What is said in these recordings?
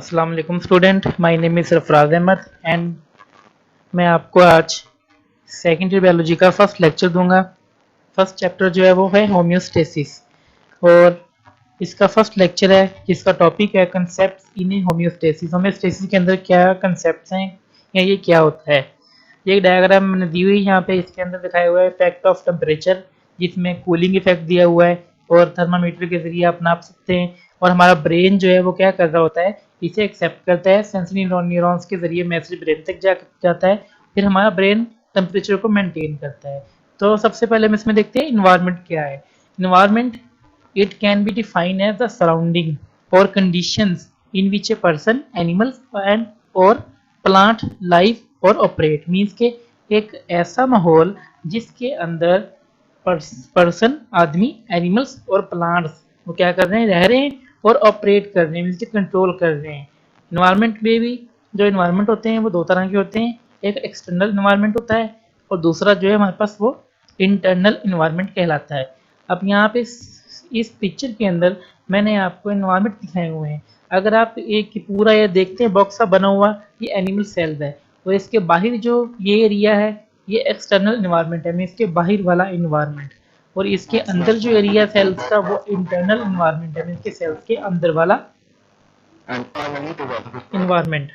अस्सलाम वालेकुम student, my name is Sarfaraz Ahmed and मैं आपको आज सेकेंड ईयर बायोलॉजी का फर्स्ट लेक्चर दूंगा। फर्स्ट चैप्टर जो है वो है होम्योस्टेसिस और इसका फर्स्ट लेक्चर है जिसका टॉपिक है कंसेप्ट्स इन होम्योस्टेसिस। होम्योस्टेसिस के अंदर क्या कंसेप्ट्स हैं या ये क्या होता है। ये एक डायग्राम मैंने दी हुई यहाँ पे, इसके अंदर दिखाया हुआ है इफेक्ट ऑफ टेम्परेचर, जिसमें कूलिंग इफेक्ट दिया हुआ है और थर्मामीटर के जरिए आप नाप सकते हैं। और हमारा ब्रेन जो है वो क्या कर रहा होता है, इसे एक्सेप्ट करता है, सेंसरी न्यूरॉन्स के जरिए मैसेज ब्रेन तक जाता है, फिर हमारा ब्रेन टेम्परेचर को मेंटेन करता है। तो सबसे पहले हम इसमें देखते हैं इन्वायरमेंट क्या है। Environment it can be defined as the surrounding और conditions in which a person, animals and और प्लांट लाइफ और ऑपरेट। मीन्स के एक ऐसा माहौल जिसके अंदर पर्सन, आदमी, एनिमल्स और प्लांट्स वो क्या कर रहे हैं, रह रहे हैं और ऑपरेट कर रहे हैं, मीन्स के कंट्रोल कर रहे हैं। इन्वायरमेंट में भी जो इन्वायरमेंट होते हैं वो दो तरह के होते हैं, एक एक्सटर्नल इन्वायरमेंट होता है और दूसरा जो है हमारे पास वो इंटरनल इन्वायरमेंट कहलाता है। अब यहाँ पे इस पिक्चर के अंदर मैंने आपको इन्वायरमेंट दिखाए हुए हैं। अगर आप एक पूरा ये देखते हैं बॉक्स सा बना हुआ, ये एनिमल सेल्स है और इसके बाहर जो ये एरिया है ये एक्सटर्नल इन्वायरमेंट है, मीन्स के बाहर वाला इन्वायरमेंट, और इसके अंदर जो एरिया सेल्स का वो इंटरनल इन्वायरमेंट है, मीन्स के सेल्स के अंदर वाला इन्वायरमेंट।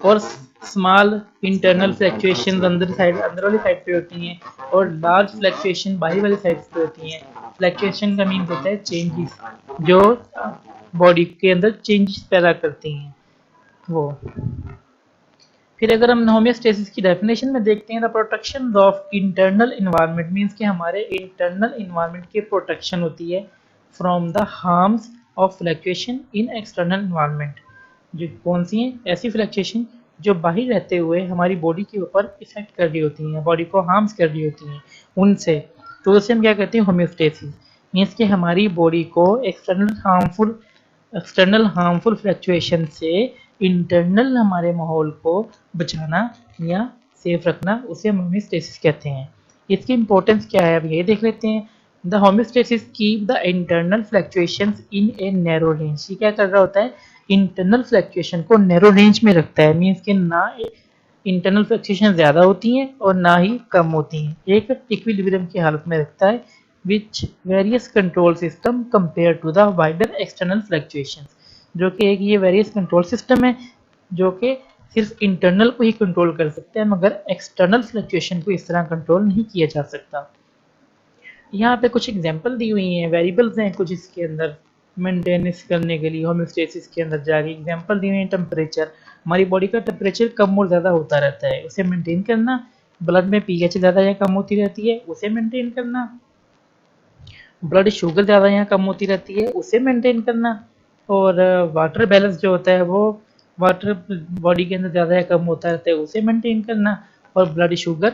और स्मॉल इंटरनल फ्लक्चुएशन अंदर वाली साइड पे होती हैं और लार्ज फ्लक्चुएशन बाहरी वाली साइड पे होती हैं। फ्लक्चुएशन का मीन होता है चेंजेस, जो बॉडी के अंदर चेंजेस पैदा करती हैं वो। फिर अगर हम होम्योस्टेसिस की डेफिनेशन में देखते हैं, the protection of internal environment means कि हमारे इंटरनल इन्वायरमेंट की प्रोटेक्शन होती है from the harms of fluctuation in external environment. जो कौन सी हैं, ऐसी फ्लक्चुएशन जो बाहर रहते हुए हमारी बॉडी के ऊपर इफेक्ट कर रही होती हैं, बॉडी को हार्म्स कर रही होती हैं उनसे, तो उसे हम क्या कहते हैं, होम्योस्टेसिस। मीन्स कि हमारी बॉडी को एक्सटर्नल हार्मफुल फ्लक्चुएशन से इंटरनल हमारे माहौल को बचाना या सेफ रखना, उसे हम होम्योस्टेसिस कहते हैं। इसकी इंपॉर्टेंस क्या है अब ये देख लेते हैं। The homeostasis keep the internal fluctuations in a narrow range. ये क्या कर रहा होता है, इंटरनल फ्लक्चुएशन को नैरो रेंज में रखता है, मीन्स कि ना इंटरनल फ्लक्चुएशन ज़्यादा होती हैं और ना ही कम होती हैं, एक इक्विलिब्रियम की हालत में रखता है, which various control system compare to the wider external fluctuation. जो कि एक ये वेरियस कंट्रोल सिस्टम है जो कि सिर्फ इंटरनल को ही कंट्रोल कर सकते हैं, मगर एक्सटर्नल फ्लक्चुएशन को इस तरह कंट्रोल नहीं किया जा सकता। यहाँ पे कुछ एग्जांपल दी हुई हैं, वेरिएबल्स हैं कुछ इसके अंदर मेंटेनेंस करने के लिए होम्योस्टेसिस के अंदर जारी एग्जांपल दी हुई है। टेम्परेचर, हमारी बॉडी का टेम्परेचर कम और ज़्यादा होता रहता है, उसे मेंटेन करना। ब्लड में पीएच ज़्यादा या कम होती रहती है, उसे मेंटेन करना। ब्लड शुगर ज़्यादा या कम होती रहती है, उसे मेंटेन करना। और वाटर बैलेंस जो होता है वो वाटर बॉडी के अंदर ज़्यादा या कम होता रहता है, उसे मेंटेन करना। और ब्लड शुगर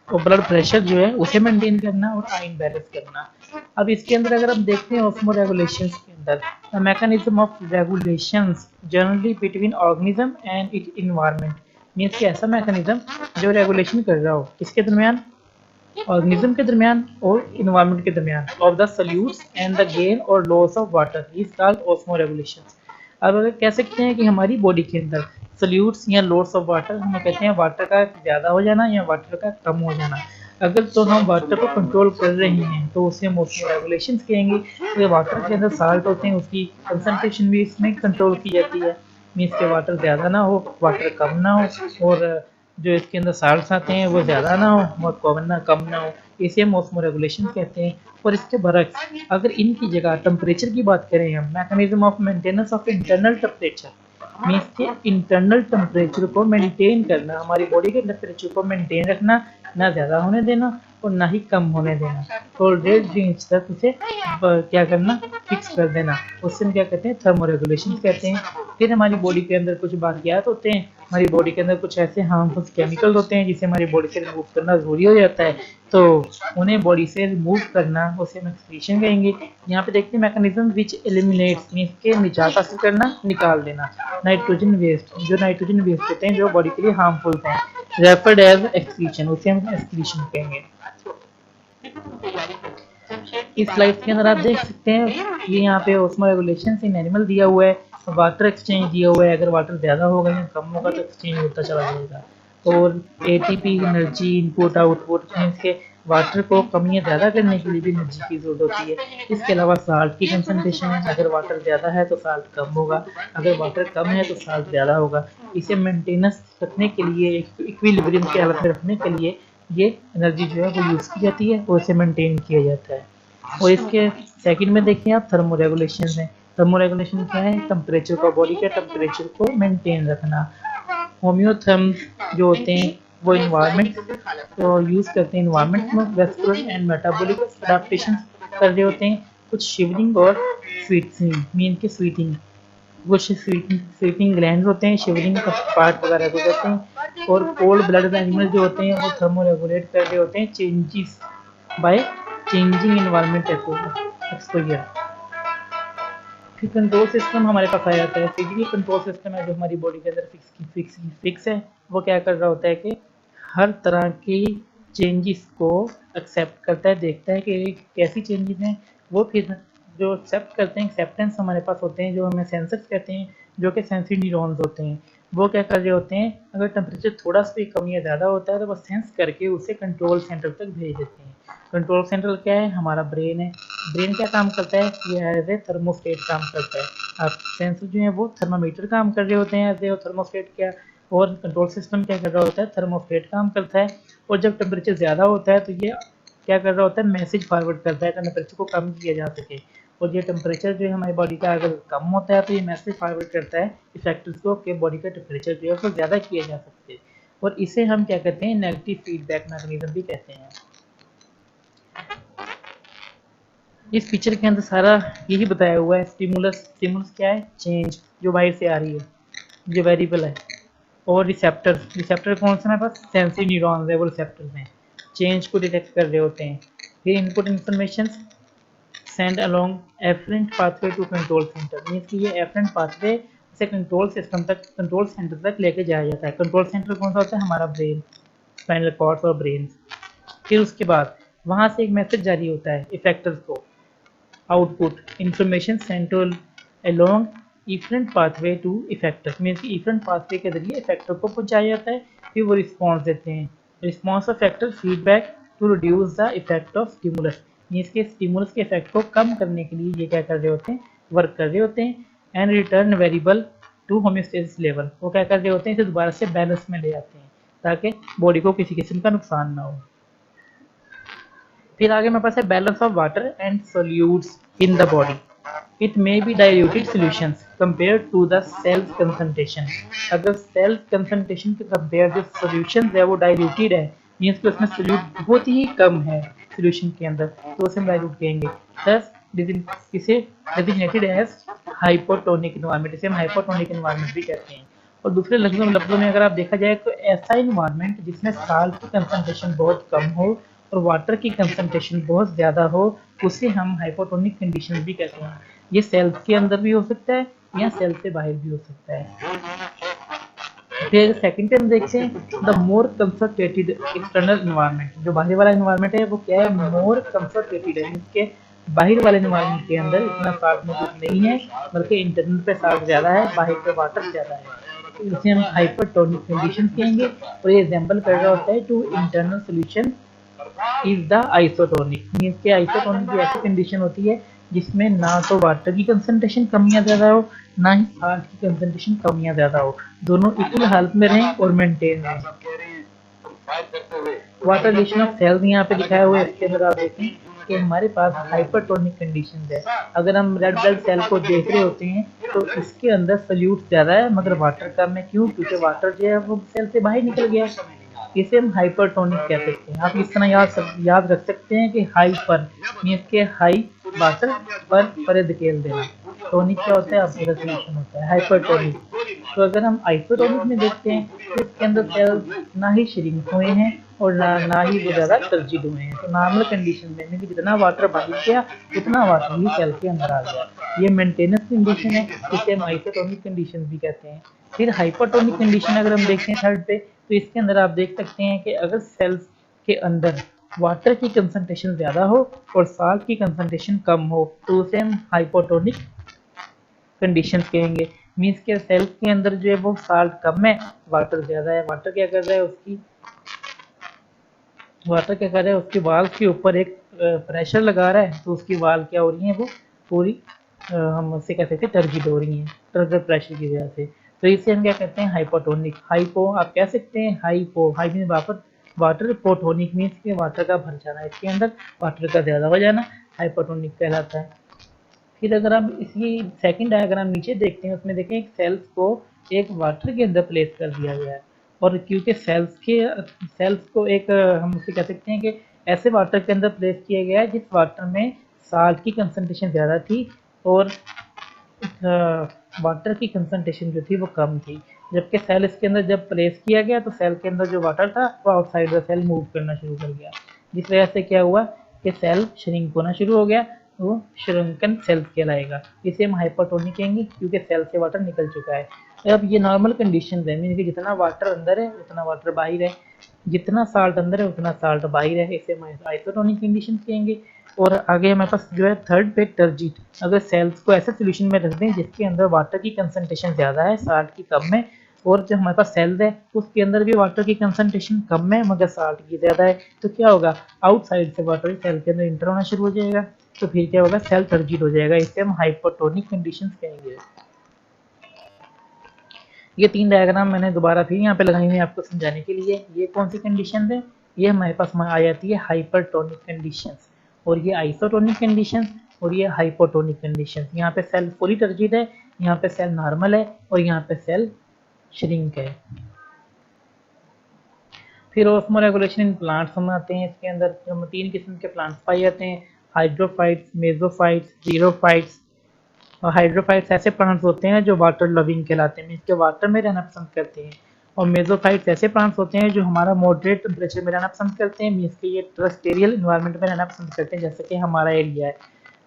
और ब्लड प्रेशर जो है उसे मेंटेन करना और आयन बैलेंस करना। अब इसके अंदर अगर हम देखते हैं ऑस्मो रेगुलेशंस के अंदर, the mechanism of regulations generally between organism and it environment. Means कि ऐसा मैकेनिज्म जो रेगुलेशन कर रहा हो किसके दरमियान, ऑर्गेनिज्म के दरमियान और इन्वायरमेंट के दरमियान, of the solutes and the gain और loss of water is called osmoregulations. अब अगर कह सकते हैं कि हमारी बॉडी के अंदर सॉल्यूट्स या लॉस ऑफ वाटर, हम कहते हैं वाटर का ज़्यादा हो जाना या वाटर का कम हो जाना। अगर तो हम वाटर को कंट्रोल कर रहे हैं तो उसे हम ऑस्मो रेगुलेशंस कहेंगे। तो वाटर के अंदर साल्ट होते हैं, उसकी कंसंट्रेशन भी इसमें कंट्रोल की जाती है, मीन्स के वाटर ज़्यादा ना हो, वाटर कम ना हो, और जो इसके अंदर साल्ट्स आते हैं वो ज़्यादा ना हो और कम ना हो, इसे हम ऑस्मो रेगुलेशन कहते हैं। और इसके बरक्स अगर इनकी जगह टेम्परेचर की बात करें हम, mechanism of maintenance of internal temperature, means के इंटरनल टेम्परेचर को मेंटेन करना, हमारी बॉडी के टेम्परेचर को मेंटेन रखना, ना ज़्यादा होने देना और ना ही कम होने देना, तो डेढ़ रेंज तक उसे क्या करना, फिक्स कर देना, उससे हम क्या कहते हैं, थर्मो रेगुलेशन कहते हैं। फिर हमारी बॉडी के अंदर कुछ बाकियात होते हैं, हमारी बॉडी के अंदर कुछ ऐसे हार्मफुल केमिकल्स होते हैं जिसे हमारी बॉडी से रिमूव करना ज़रूरी हो जाता है, तो उन्हें बॉडी से रिमूव करना उसे हम एक्सक्रीशन कहेंगे। यहाँ पे देखते हैं मैकेनिज्म विच एलिमिनेट्स, मीन्स के निजात हासिल करना, निकाल देना, नाइट्रोजन वेस्ट, जो नाइट्रोजन वेस्ट होते हैं जो बॉडी के लिए हार्मफुल हैं, रेफर्ड एज एक्सक्रीशन, उसे हम एक्सक्रीशन कहेंगे। इस स्लाइड के अंदर आप देख सकते हैं ये यहाँ पे ऑस्मो रेगुलेशन इन एनिमल दिया हुआ है, वाटर एक्सचेंज दिया हुआ है। अगर वाटर ज़्यादा होगा या कम होगा तो एक्सचेंज होता चला जाएगा। और ATP energy input output, means के वाटर को कम या ज़्यादा करने के लिए भी एनर्जी की ज़रूरत होती है। इसके अलावा साल्ट की कंसनट्रेशन है, अगर वाटर ज़्यादा है तो साल्ट कम होगा, अगर वाटर कम है तो साल्ट ज़्यादा होगा। इसे मेंटेनेंस रखने के लिए, इक्विलिब्रियम की हालत में रखने के लिए ये एनर्जी जो है वो यूज़ की जाती है और इसे मेंटेन किया जाता है। और इसके सेकंड में देखिए आप थर्मो रेगुलेशन है। थर्मो रेगुलेशन क्या है? टेम्परेचर को, बॉडी के टेम्परेचर को मेंटेन रखना। होम्योथर्म्स जो होते हैं वो इन्वायरमेंट को यूज़ करते हैं, इन्वायरमेंट में वेस्कुलर एंड मेटाबॉलिक अडेप्टेशन कर रहे होते हैं। कुछ शिवरिंग और स्वीटनिंग, मीन के स्वीटिंग, कुछ स्वीटिंग ग्लैंड होते हैं, शिवरिंग का पार्ट वगैरह को कहते हैं। और कोल्ड ब्लडेड एनिमल जो होते हैं वो थर्मो रेगुलेट कर रहे होते हैं changes by changing environment exposure. फिर कंट्रोल सिस्टम हमारे पास आ जाता है। फिजिकल कंट्रोल सिस्टम है जो हमारी बॉडी के अंदर फिक्स है। वो क्या कर रहा होता है कि हर तरह की चेंजेस को एक्सेप्ट करता है, देखता है कि कैसी चेंजेस हैं। वो फिर जो एक्सेप्ट करते हैं, एक्सेप्टेंस हमारे पास होते हैं जो हमें सेंसर्स कहते हैं, जो कि सेंसरी न्यूरॉन्स होते हैं। वो क्या कर रहे होते हैं, अगर टेम्परेचर थोड़ा सा भी कम या ज़्यादा होता है तो वो सेंस करके उसे कंट्रोल सेंटर तक भेज देते हैं। कंट्रोल सेंटर क्या है? हमारा ब्रेन है। ब्रेन क्या काम करता है? ये एज ए थर्मोस्टेट काम करता है। अब सेंसर जो है वो थर्मामीटर काम कर रहे होते हैं एज ए थर्मोस्टेट क्या, और कंट्रोल सिस्टम क्या कर रहा होता है? थर्मोस्टेट काम करता है। और जब टेम्परेचर ज़्यादा होता है तो ये क्या कर रहा होता है? मैसेज फॉरवर्ड करता है टेम्परेचर को कम किया जा सके। और ये टेम्परेचर जो है हमारी बॉडी का अगर कम होता है तो ये मैसेज फॉरवर्ड करता है इफेक्टर्स को कि बॉडी का टेम्परेचर जो है उसको ज़्यादा किया जा सकते हैं। और इसे हम क्या कहते हैं? नेगेटिव फीडबैक मैकेनिज्म भी कहते हैं। इस पिक्चर के अंदर सारा यही बताया हुआ है। स्टिमुलस क्या है? चेंज जो बाहर से आ रही है, जो वेरिएबल है। और रिसेप्टर कौन सा? हमारे पास सेंसरी न्यूरॉन्स है, वो रिसेप्टर्स हैं, चेंज को डिटेक्ट कर रहे होते हैं। फिर input information send along afferent pathway to control centre, means कि ये एफरेंट पाथवे से कंट्रोल सिस्टम तक, कंट्रोल सेंटर तक लेके जाया जाता है। कंट्रोल सेंटर कौन सा होता है? हमारा ब्रेन, स्पाइनल कॉर्ड और ब्रेन। फिर उसके बाद वहाँ से एक मैसेज जारी होता है इफेक्टर्स को, output information send to along efferent pathway to effector, means कि इफरेंट पाथवे के जरिए इफेक्टर को पहुंचाया जाता है। फिर वो रिस्पॉन्स देते हैं। Response of factor feedback to reduce the effect of stimulus, means के स्टिमुलस के इफेक्ट को कम करने के लिए ये क्या कर रहे होते हैं? वर्क कर रहे होते हैं। And return variable to homeostasis level, वो क्या कर रहे होते हैं? इसे दोबारा से बैलेंस में ले आते हैं ताकि बॉडी को किसी किस्म का नुकसान ना हो। फिर आगे मेरे पास है balance of water and solutes in the body. It may be diluted solutions compare to the cells concentration. अगर सेल्स कंसंट्रेशन के कंपेयर जो सॉल्यूशन है वो डाइल्यूटेड है, मीन्स कि उसमें सोल्यूट बहुत ही कम है सॉल्यूशन के अंदर, तो उसे हम डाइल्यूट कहेंगे। थस इसे डेजिग्नेटेड एज हाइपोटोनिक इन्वायरमेंट, इसे हम हाइपोटोनिक इन्वायरमेंट भी कहते हैं। और दूसरे लफ्जों में अगर आप देखा जाए तो ऐसा इन्वायरमेंट जिसमें साल्ट की कंसंट्रेशन बहुत कम हो और वाटर की कंसंट्रेशन बहुत ज़्यादा हो, उसे हम हाइपोटोनिक कंडीशन भी कहते हैं। ये सेल्स के अंदर भी हो सकता है या सेल से बाहर भी हो सकता है। फिर सेकंड पे हम देखते हैं the more concentrated external environment, जो बाहर वाला इन्वायरमेंट है वो क्या है? मोर कंसंट्रेटेड है, इसके बाहर वाले इन्वायरमेंट के अंदर इतना साल्ट मौजूद नहीं है, बल्कि इंटरनल पे साल्ट ज़्यादा है, बाहर पे वाटर ज़्यादा है। तो इसे हम हाइपरटोनिक कंडीशन कहेंगे। और ये एग्जाम्पल कर रहा होता है to internal solution is the isotonic, means के आइसोटोनिक की ऐसी कंडीशन होती है जिसमें ना तो वाटर की कंसंट्रेशन कम या ज़्यादा हो, ना ही साल्ट की कंसंट्रेशन कम या ज़्यादा हो, दोनों इक्वल हालत में रहें और मेंटेन रहें। वाटर रिलेशन ऑफ सेल्स यहाँ पे दिखाया हुआ है। इसके अंदर आप देखें कि हमारे पास हाइपरटोनिक कंडीशन है। अगर हम रेड ब्लड सेल को देख रहे होते हैं तो इसके अंदर सल्यूट ज़्यादा है मगर वाटर कम है। क्यों? क्योंकि वाटर जो है वो सेल से बाहर निकल गया। इसे हम हाइपरटोनिक कह सकते हैं। आप इस तरह याद रख सकते हैं कि हाइपर मीन्स के हाई वाटर पर धकेल देना, टोनिक क्या होता है? आपका रेजोल्यूशन होता है हाइपरटोनिक। तो अगर हम आइसोटोनिक में देखते हैं तो इसके अंदर सेल ना ही श्रिंक हुए हैं और ना ही वो ज़्यादा टर्जिड हुए हैं। तो नॉर्मल कंडीशन में कि जितना वाटर बाहर गया उतना वाटर ही सेल के अंदर आ गया। ये मेंटेनेंस कंडीशन है, इसे हम आइसोटोनिक कंडीशन भी कहते हैं। फिर हाइपरटोनिक कंडीशन अगर हम देखते हैं थर्ड पे, तो इसके अंदर आप देख सकते हैं कि अगर सेल्स के अंदर वाटर की कंसंट्रेशन ज़्यादा हो और साल्ट की कंसंट्रेशन कम हो तो उसे हम हाइपोटोनिक कंडीशंस कहेंगे। मीन्स के सेल के अंदर जो है वो साल्ट कम है, वाटर ज़्यादा है। वाटर क्या कर रहा है, उसकी वाल के ऊपर एक प्रेशर लगा रहा है, तो उसकी वाल क्या हो रही है, वो पूरी हम उससे कह सकते हैं टर्जिड हो रही हैं टर्गर प्रेशर की वजह से। तो इसे हम क्या कहते हैं, हाइपोटोनिक। हाइपो आप कह सकते हैं, हाई मीन वाटर, पोटोनिक मीन्स के वाटर का भर जाना, इसके अंदर वाटर का ज़्यादा हो जाना हाइपोटोनिक कहलाता है। फिर अगर हम इसकी सेकंड डायग्राम नीचे देखते हैं, उसमें देखें एक सेल्स को एक वाटर के अंदर प्लेस कर दिया गया है, और क्योंकि सेल्स को एक हम उसे कह सकते हैं कि ऐसे वाटर के अंदर प्लेस किया गया है जिस वाटर में साल्ट की कंसंट्रेशन ज़्यादा थी और वाटर की कंसंट्रेशन जो थी वो कम थी। जबकि सेल इसके अंदर जब प्लेस किया गया तो सेल के अंदर जो वाटर था वो आउटसाइड द सेल मूव करना शुरू कर गया, जिस वजह से क्या हुआ कि सेल श्रिंक होना शुरू हो गया, वो श्रिंकन सेल्स कहलाएगा। इसे हम हाइपोटोनिक कहेंगे क्योंकि सेल से वाटर निकल चुका है। अब ये नॉर्मल कंडीशन है, मीन कि जितना वाटर अंदर है उतना वाटर बाहर है, जितना साल्ट अंदर है उतना साल्ट बाहर है, इसे हम आइसोटोनिक कंडीशन कहेंगे। और आगे हमारे पास जो है थर्ड पे टर्जिट। अगर सेल्स को ऐसे सोल्यूशन में रख दें जिसके अंदर वाटर की कंसंट्रेशन ज़्यादा है, साल्ट की कम है, और जो हमारे पास सेल है उसके अंदर भी वाटर की कंसंट्रेशन कम है मगर साल्ट की ज़्यादा है, तो क्या होगा, आउटसाइड से वाटर सेल के अंदर इंटर होना शुरू हो जाएगा, तो फिर क्या होगा, सेल टर्जिट हो जाएगा। इसे हम हाइपोटोनिक कंडीशंस कहेंगे। ये 3 डायग्राम मैंने दोबारा फिर यहाँ पे लगाई हुई है आपको समझाने के लिए। ये कौन सी कंडीशन है, ये हमारे पास आ जाती है हाइपरटोनिक कंडीशंस, और ये आइसोटोनिक कंडीशंस, और ये हाइपोटोनिक कंडीशंस। यहाँ पे सेल फुली टर्जिड है, यहाँ पे सेल नॉर्मल है, और यहाँ पे सेल श्रिंक है। फिर ऑस्मोरेगुलेशन इन प्लांट्स हम आते हैं। इसके अंदर हम 3 किस्म के प्लांट्स पाए जाते हैं, हाइड्रोफाइट्स, मेसोफाइट्स, जीरोफाइट्स। और हाइड्रोफाइट्स ऐसे प्लांट्स होते हैं जो वाटर लविंग कहलाते हैं, मीन्स के वाटर में रहना पसंद करते हैं। और मेसोफाइट्स ऐसे प्लांट्स होते हैं जो हमारा मॉडरेट टेम्परेचर में रहना पसंद करते हैं, मीन्स के ये टेरेस्ट्रियल इन्वायरमेंट में रहना पसंद करते हैं, जैसे कि हमारा एरिया है।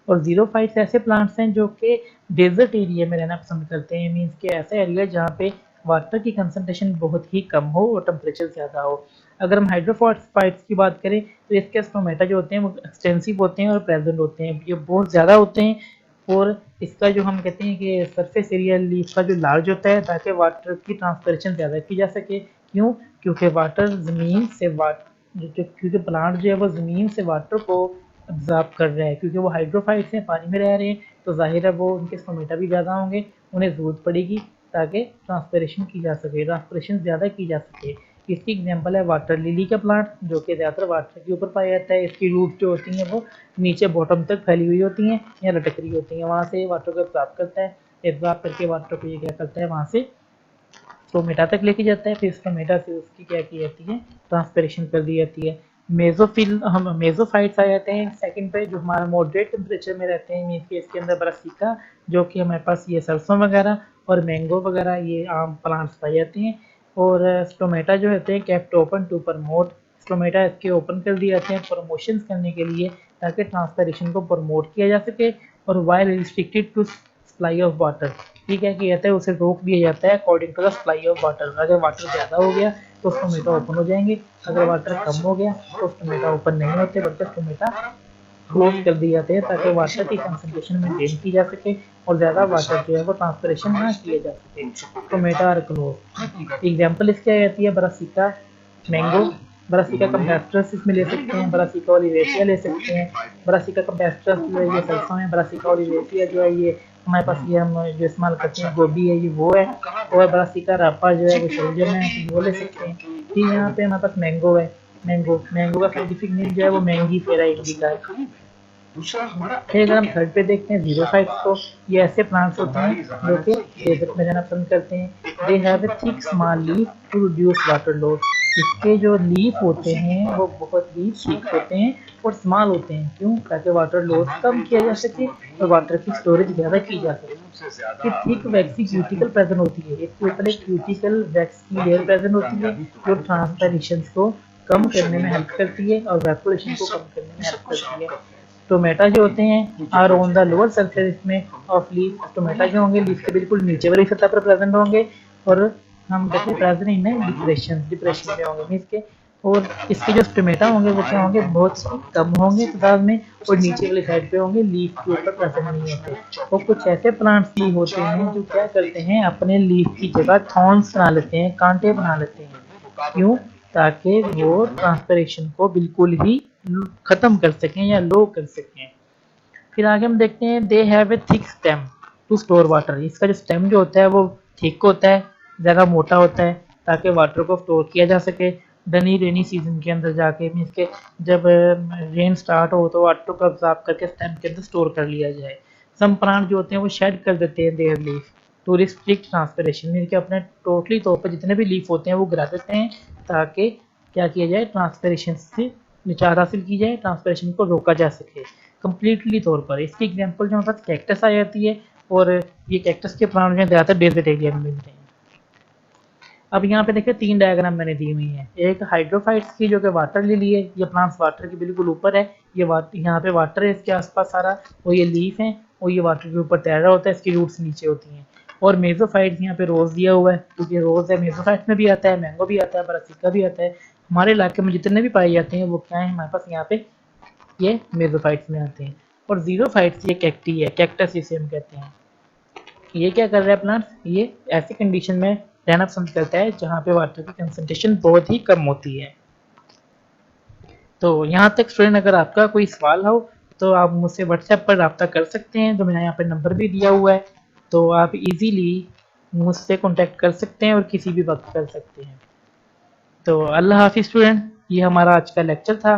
और जीरोफाइट्स ऐसे प्लांट्स हैं जो कि डेजर्ट एरिया में रहना पसंद करते हैं, मीन्स के ऐसा एरिया जहाँ पे वाटर की कंसंट्रेशन बहुत ही कम हो और टेम्परेचर ज़्यादा हो। अगर हम हाइड्रोफाइट्स की बात करें तो इसके स्टोमेटा जो होते हैं वो एक्सटेंसिव होते हैं और प्रेजेंट होते हैं, ये बहुत ज़्यादा होते हैं। और इसका जो हम कहते हैं कि सरफेस एरिया लीफ का जो लार्ज होता है ताकि वाटर की ट्रांसपरेशन ज़्यादा की जा सके। क्यों, क्योंकि वाटर ज़मीन से क्योंकि प्लांट जो है वो ज़मीन से वाटर को ऑब्जॉर्ब कर रहा है, क्योंकि वो हाइड्रोफाइट्स हैं, पानी में रह रहे हैं, तो जाहिर है वो उनके स्टोमेटा भी ज़्यादा होंगे, उन्हें ज़रूरत पड़ेगी ताकि ट्रांसपरेशन ज़्यादा की जा सके। इसकी एग्जांपल है वाटर लिली का प्लांट, जो कि ज़्यादातर वाटर के ऊपर पाया जाता है। इसकी रूट जो होती हैं वो नीचे बॉटम तक फैली हुई होती हैं या लटक रही होती हैं, वहाँ से वाटर को एब्जॉर्ब करता है, एब्जॉर्ब करके वाटर को ये क्या करता है, वहाँ से स्टोमेटा तक लेके जाता है, फिर स्टोमेटा से उसकी क्या की जाती है, ट्रांसपरेशन कर दी जाती है। हम मेसोफाइट्स आ जाते हैं सेकंड पे, जो हमारा मॉडरेट टेम्परेचर में रहते हैं, मीन्स के इसके अंदर ब्रासिका, जो कि हमारे पास ये सरसों वगैरह और मैंगो वगैरह ये आम प्लांट्स पाए जाते हैं। और स्टोमेटा जो होते हैं kept open to promote, stomata इसके ओपन कर दिए जाते हैं प्रमोशंस करने के लिए ताकि ट्रांसपरेशन को प्रमोट किया जा सके। और while restricted to supply of water, ठीक है कि कहते हैं उसे रोक दिया जाता है according to the supply of water. अगर वाटर ज़्यादा हो गया तो स्टोमेटा ओपन हो जाएंगे, अगर वाटर कम हो गया तो स्टोमेटा ओपन नहीं होते बल्कि स्टोमेटा क्लोज कर दिए जाते हैं ताकि वाटर की कंसंट्रेशन मेंटेन की जा सके और ज़्यादा वाटर जो है वो ट्रांसपरेशन ना किया जा सके। Stomata are close. एग्जाम्पल इसकी आ जाती है ब्रासिका, मैंगो, ब्रासिका कंपेस्ट्रस इसमें ले सकते हैं, ब्रासिका ओलिवेशिया ले सकते हैं। ब्रासिका कंपेस्ट्रस जो है ये सरसों है, ब्रासिका ओलिवेशिया जो है ये हमारे पास ये हम जो इस्तेमाल करते हैं गोभी है, ये वो है। और ब्रासिका रापा जो है वो शलजम है, वो ले सकते हैं। ठीक, यहाँ पे हमारे पास मैंगो है, मैंगो का साइंटिफिक नेम जो है वो मैंगी फेरा इंडिका है। फिर अगर हम थर्ड पे देखते हैं जीरोफाइट्स को, ये ऐसे प्लांट्स होते हैं जो कि डेजर्ट में रहना पसंद करते हैं। They have a thick small leaf to reduce water loss, इसके जो लीफ होते हैं वो बहुत ही थिक होते हैं और स्मॉल होते हैं, क्यों, ताकि वाटर लॉस कम किया जा सके और वाटर की स्टोरेज ज़्यादा की जा सके। कि थिक वैक्सी क्यूटिकल प्रेजेंट होती है, इसके ऊपर एक क्यूटिकल वैक्स की लेयर प्रेजेंट होती है जो ट्रांसपेरेशन को कम करने में हेल्प करती है और वेपोरेशन को कम करने में हेल्प करती है। टोमेटा जो होते हैं are on the lower surface में ऑफ लीफ, टोमेटा जो होंगे लीफ के बिल्कुल नीचे वाली सतह पर प्रेजेंट होंगे और हम कहते हैं प्रेजेंट इन डिप्रेशन में होंगे, मीन्स के और इसके जो स्टोमेटा होंगे वो क्या होंगे, बहुत कम होंगे तादाद में, और नीचे वाली साइड पे होंगे, लीफ के ऊपर प्रेजेंट नहीं होते। और कुछ ऐसे प्लांट्स भी होते हैं जो क्या करते हैं, अपने लीफ की जगह थॉर्न्स बना लेते हैं, कांटे बना लेते हैं। क्यों? ताकि वो ट्रांसपिरेशन को बिल्कुल ही खत्म कर सकें या लो कर सकें। फिर आगे हम देखते हैं they have a thick stem to store water. इसका जो स्टेम जो होता है वो थिक होता है, ज़्यादा मोटा होता है, ताकि वाटर को स्टोर किया जा सके डनी रेनी सीजन के अंदर जाके, मीन्स के जब रेन स्टार्ट हो तो वाटर को अब्जॉर्ब करके स्टेम के अंदर स्टोर कर लिया जाए। सम प्लांट जो होते हैं वो शेड कर देते हैं their leaf to restrict transpiration, mean के अपने टोटली तौर पर जितने भी लीफ होते हैं वो गिरा देते हैं ताकि क्या किया जाए, ट्रांसपिरेशन से निजात हासिल की जाए, ट्रांसपिरेशन को रोका जा सके कम्प्लीटली तौर पर। इसकी एग्जांपल जो हमारे पास कैक्टस आ जाती है, और ये कैक्टस के प्लांट जो ज़्यादातर डेजर्ट एरिया में मिलते हैं। अब यहाँ पे देखिए 3 डायग्राम मैंने दी हुई है। एक हाइड्रोफाइट्स की जो कि वाटर लिली है, ये प्लांट्स वाटर के बिल्कुल ऊपर है, ये यहाँ पे वाटर है इसके आसपास सारा, और ये लीफ है और ये वाटर के ऊपर तैर रहा होता है, इसकी रूट्स नीचे होती हैं। और मेसोफाइट्स यहाँ पे रोज दिया हुआ है, क्योंकि रोज है, मेसोफाइट्स में भी आता है, मैंगो भी आता है, बरासिका भी आता है। हमारे इलाके में जितने भी पाए जाते हैं वो क्या है हमारे पास यहाँ पे, ये मेसोफाइट्स में आते हैं। और जीरोफाइट्स ये कैक्टी है, कैक्टस इसे हम कहते हैं। ये क्या कर रहा है प्लांट, ये ऐसी कंडीशन में रहना पसंद करता है जहाँ पे वाटर की कंसंट्रेशन बहुत ही कम होती है। तो यहाँ तक स्टूडेंट अगर आपका कोई सवाल हो तो आप मुझसे व्हाट्सएप पर रब्ता कर सकते हैं, जो मैंने यहाँ पर नंबर भी दिया हुआ है, तो आप इजीली मुझसे कांटेक्ट कर सकते हैं और किसी भी वक्त कर सकते हैं। तो अल्लाह हाफिज़ स्टूडेंट, ये हमारा आज का लेक्चर था।